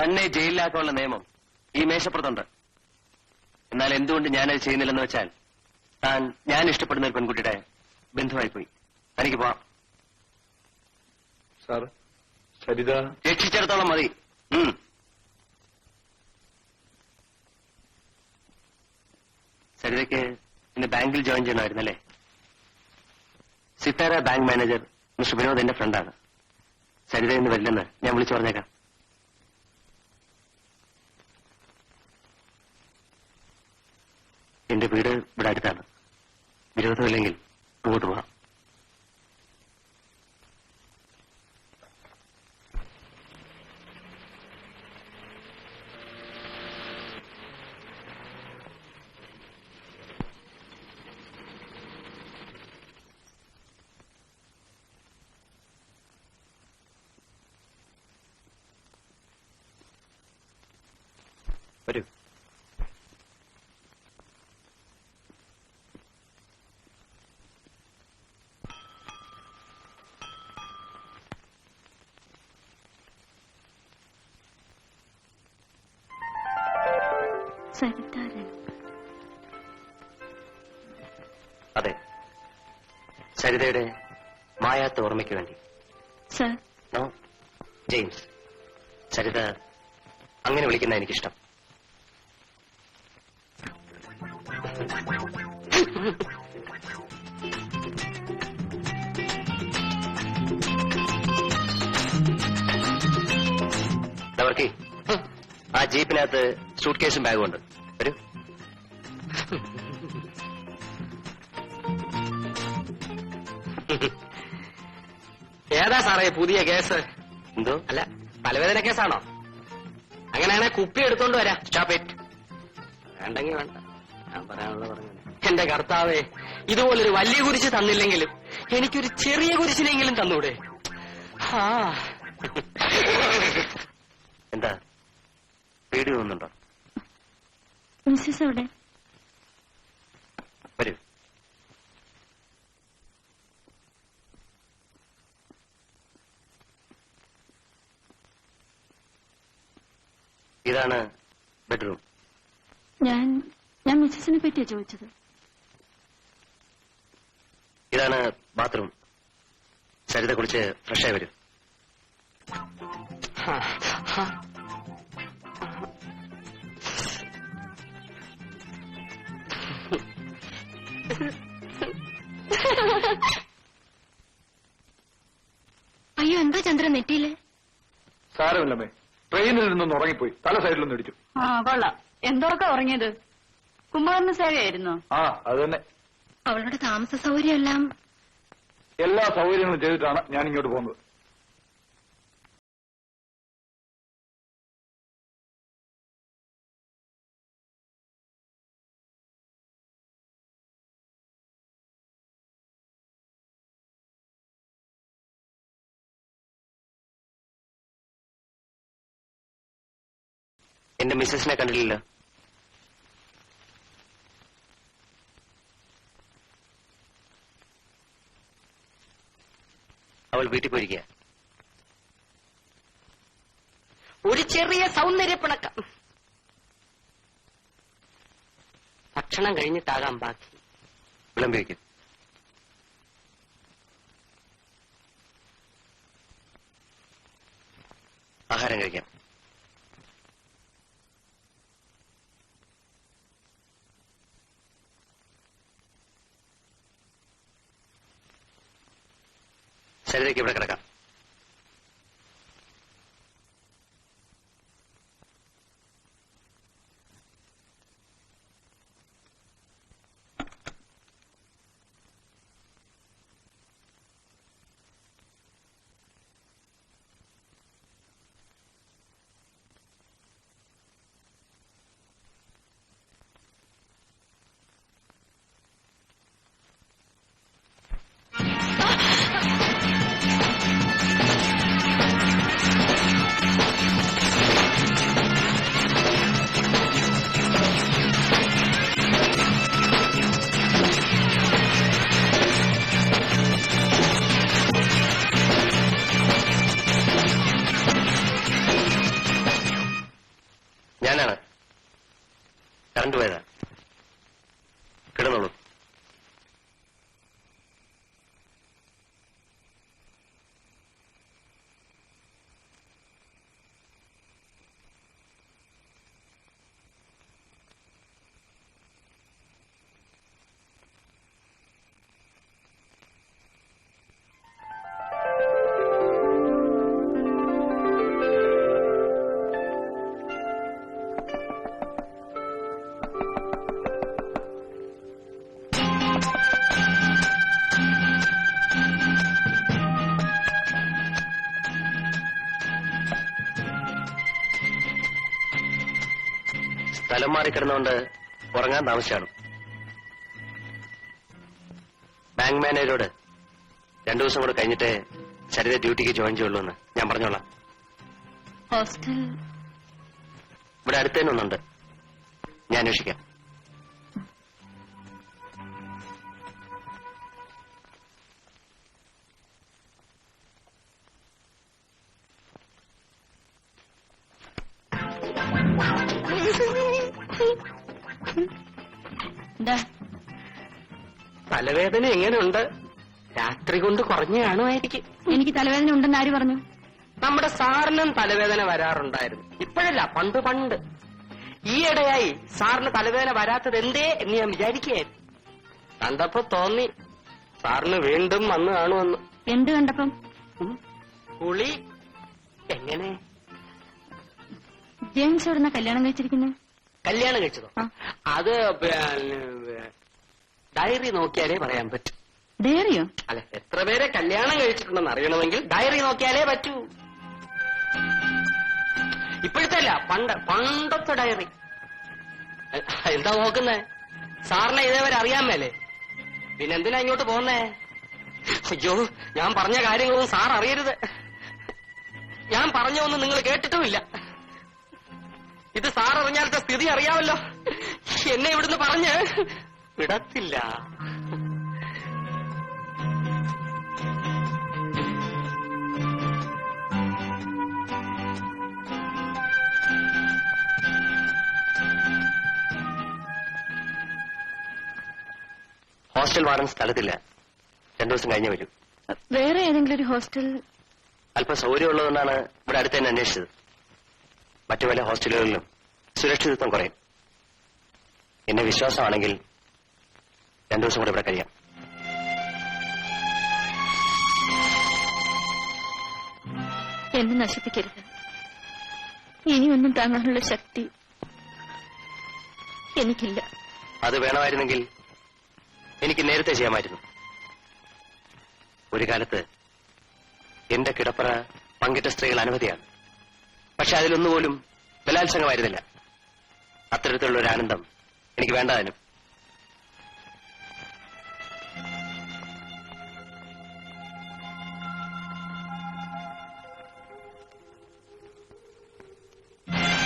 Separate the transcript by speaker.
Speaker 1: തന്നെ ജയിലിലാക്കാനുള്ള നിയമം ഈ മേശപ്പുറത്തുണ്ട്. എന്നാൽ എന്തുകൊണ്ട് ഞാനത് ചെയ്യുന്നില്ലെന്ന് വെച്ചാൽ താൻ ഞാൻ ഇഷ്ടപ്പെടുന്ന ഒരു പെൺകുട്ടിയുടെ ബന്ധുവായി പോയി. തനിക്ക് പോവാം.
Speaker 2: സാർ, സരിത
Speaker 1: രക്ഷിച്ചിടത്തോളം മതി. സരിതയ്ക്ക് ഇന്ന് ബാങ്കിൽ ജോയിൻ ചെയ്യണമായിരുന്നല്ലേ? Sithara bank manager mister Vinod എന്റെ ഫ്രണ്ടാണ്. സരിത ഇന്ന് വരില്ലെന്ന് ഞാൻ വിളിച്ചു പറഞ്ഞേക്കാം. എന്റെ വീട് ഇവിടെ അടുത്താണ്. വിരോധമില്ലെങ്കിൽ അങ്ങോട്ട് പോവാം. വരൂ. അതെ, സരിതയുടെ മായാത്ത ഓർമ്മയ്ക്ക് വേണ്ടി.
Speaker 3: Sir,
Speaker 1: no, James. സരിത അങ്ങനെ വിളിക്കുന്ന എനിക്കിഷ്ടം. അവർക്ക് ആ ജീപ്പിനകത്ത് സൂട്ട് കേസും ബാഗും ഉണ്ട്. വരൂ.
Speaker 4: ഏതാ സാറേ പുതിയ കേസ്?
Speaker 1: എന്തോ?
Speaker 4: അല്ല, തലവേദന കേസാണോ? അങ്ങനെയാണെ കുപ്പി എടുത്തോണ്ട് വരാം.
Speaker 1: Stop it.
Speaker 4: വേണ്ടെങ്കിൽ വേണ്ട, ഞാൻ പറയാനുള്ളത് പറഞ്ഞു. എന്റെ കർത്താവേ, ഇതുപോലൊരു വലിയ കുരിശ് തന്നില്ലെങ്കിലും എനിക്കൊരു ചെറിയ കുരിശിനെങ്കിലും തന്നൂടെ?
Speaker 1: എന്താ പേടി തോന്നുന്നുണ്ടോ?
Speaker 3: മിസ്സസ് എവിടെ?
Speaker 1: വരൂ. ഇതാണ് ബെഡ്റൂം.
Speaker 3: ഞാൻ മിസ്സസിനെ പറ്റിയാ ചോദിച്ചത്.
Speaker 1: ഇതാണ് ബാത്റൂം. സരിത കുളിച്ച് ഫ്രഷായി വരും.
Speaker 3: അയ്യോ, എന്താ ചന്ദ്രൻ നെറ്റിയില്?
Speaker 2: സാരമില്ലമ്മേ, ട്രെയിനിൽ നിന്നൊന്ന് ഉറങ്ങിപ്പോയി. തല സൈഡിലൊന്നും ഇടിച്ചു.
Speaker 3: കൊള്ളാം. എന്തോർക്കാ ഉറങ്ങിയത്? കുമാറിന് സേവയായിരുന്നോ?
Speaker 2: അത് തന്നെ.
Speaker 3: അവളുടെ താമസ സൗകര്യം എല്ലാം
Speaker 2: എല്ലാ സൗകര്യങ്ങളും ചെയ്തിട്ടാണ് ഞാൻ ഇങ്ങോട്ട് പോകുന്നത്.
Speaker 1: എന്റെ മിസ്സസിനെ കണ്ടില്ലല്ലോ. അവൾ വീട്ടിൽ പോയിരിക്കുക.
Speaker 4: ഒരു ചെറിയ സൗന്ദര്യപ്പിണക്കം. ഭക്ഷണം കഴിഞ്ഞിട്ടാകാം ബാക്കി.
Speaker 1: വിളമ്പി വയ്ക്കും. ആഹാരം കഴിക്കാം. സരിതയ്ക്ക് ഇവിടെ കിടക്കാം. സ്ഥലം മാറിക്കിടന്നുകൊണ്ട് ഉറങ്ങാൻ താമസിച്ചാണ്. ബാങ്ക് മാനേജരോട് 2 ദിവസം കൂടെ കഴിഞ്ഞിട്ട് സരിത ഡ്യൂട്ടിക്ക് ജോയിൻ ചെയ്യുള്ളൂ എന്ന് ഞാൻ പറഞ്ഞോളാം.
Speaker 3: ഹോസ്റ്റൽ
Speaker 1: ഇവിടെ അടുത്ത് തന്നെ ഒന്നുണ്ട്, ഞാൻ അന്വേഷിക്കാം.
Speaker 3: എന്താ
Speaker 4: തലവേദന എങ്ങനെയുണ്ട്? രാത്രി കൊണ്ട് കുറഞ്ഞു കാണുമായിരിക്കും.
Speaker 3: എനിക്ക് തലവേദന ഉണ്ടെന്ന് ആര് പറഞ്ഞു?
Speaker 4: നമ്മുടെ സാറിനും തലവേദന വരാറുണ്ടായിരുന്നു. ഇപ്പോഴല്ല, പണ്ട്. ഈയിടെയായി സാറിന് തലവേദന വരാത്തത് എന്തേ എന്ന് ഞാൻ വിചാരിക്കുകയായിരുന്നു. കണ്ടപ്പോ തോന്നി സാറിന് വീണ്ടും വന്ന് കാണുമെന്ന്.
Speaker 3: എന്ത് കണ്ടപ്പം?
Speaker 4: കുളി എങ്ങനെ?
Speaker 3: ജെയിംസ് എവിടുന്ന കല്യാണം കഴിച്ചിരിക്കുന്നത്?
Speaker 4: കല്യാണം കഴിച്ചതോ?
Speaker 3: ആ.
Speaker 4: അത് ഡയറി നോക്കിയാലേ പറയാൻ പറ്റൂ.
Speaker 3: ഡയറിയോ?
Speaker 4: അല്ല, എത്ര പേരെ കല്യാണം കഴിച്ചിട്ടുണ്ടെന്ന് അറിയണമെങ്കിൽ ഡയറി നോക്കിയാലേ പറ്റൂ. ഇപ്പോഴത്തെ അല്ല, പണ്ടത്തെ ഡയറി. എന്താ നോക്കുന്നേ? സാറിനെ ഇതേവരെ അറിയാൻ മേലേ? പിന്നെന്തിനാ ഇങ്ങോട്ട് പോന്നേ? അയ്യോ, ഞാൻ പറഞ്ഞ കാര്യങ്ങളൊന്നും സാർ അറിയരുത്. ഞാൻ പറഞ്ഞൊന്നും നിങ്ങൾ കേട്ടിട്ടുമില്ല. ഇത് സാർ അറിഞ്ഞാലത്തെ സ്ഥിതി അറിയാമല്ലോ. എന്നെ ഇവിടുന്ന് പറഞ്ഞ് വിടത്തില്ല.
Speaker 1: ഹോസ്റ്റൽ വാർഡൻ സ്ഥലത്തില്ല, 2 ദിവസം കഴിഞ്ഞേ വരൂ.
Speaker 3: വേറെ ഏതെങ്കിലും ഒരു ഹോസ്റ്റൽ?
Speaker 1: അല്പം സൗകര്യമുള്ളതുകൊണ്ടാണ് ഇവിടെ അടുത്ത് തന്നെ അന്വേഷിച്ചത്. മറ്റു പല ഹോസ്റ്റലുകളിലും സുരക്ഷിതത്വം കുറയും. എന്നെ വിശ്വാസമാണെങ്കിൽ 2 ദിവസം കൂടെ ഇവിടെ കഴിയാം.
Speaker 3: എന്നെ നശിപ്പിക്കരുത്. ഇനിയൊന്നും താങ്ങാനുള്ള ശക്തി എനിക്കില്ല.
Speaker 1: അത് വേണമായിരുന്നെങ്കിൽ എനിക്ക് നേരത്തെ ചെയ്യാമായിരുന്നു. ഒരു കാലത്ത് എന്റെ കിടപ്പറ പങ്കിട്ട സ്ത്രീകൾ അനവധിയാണ്. പക്ഷെ അതിലൊന്നുപോലും ബലാത്സംഗമായിരുന്നില്ല. അത്തരത്തിലുള്ള ഒരു ആനന്ദം എനിക്ക് വേണ്ടതിനും.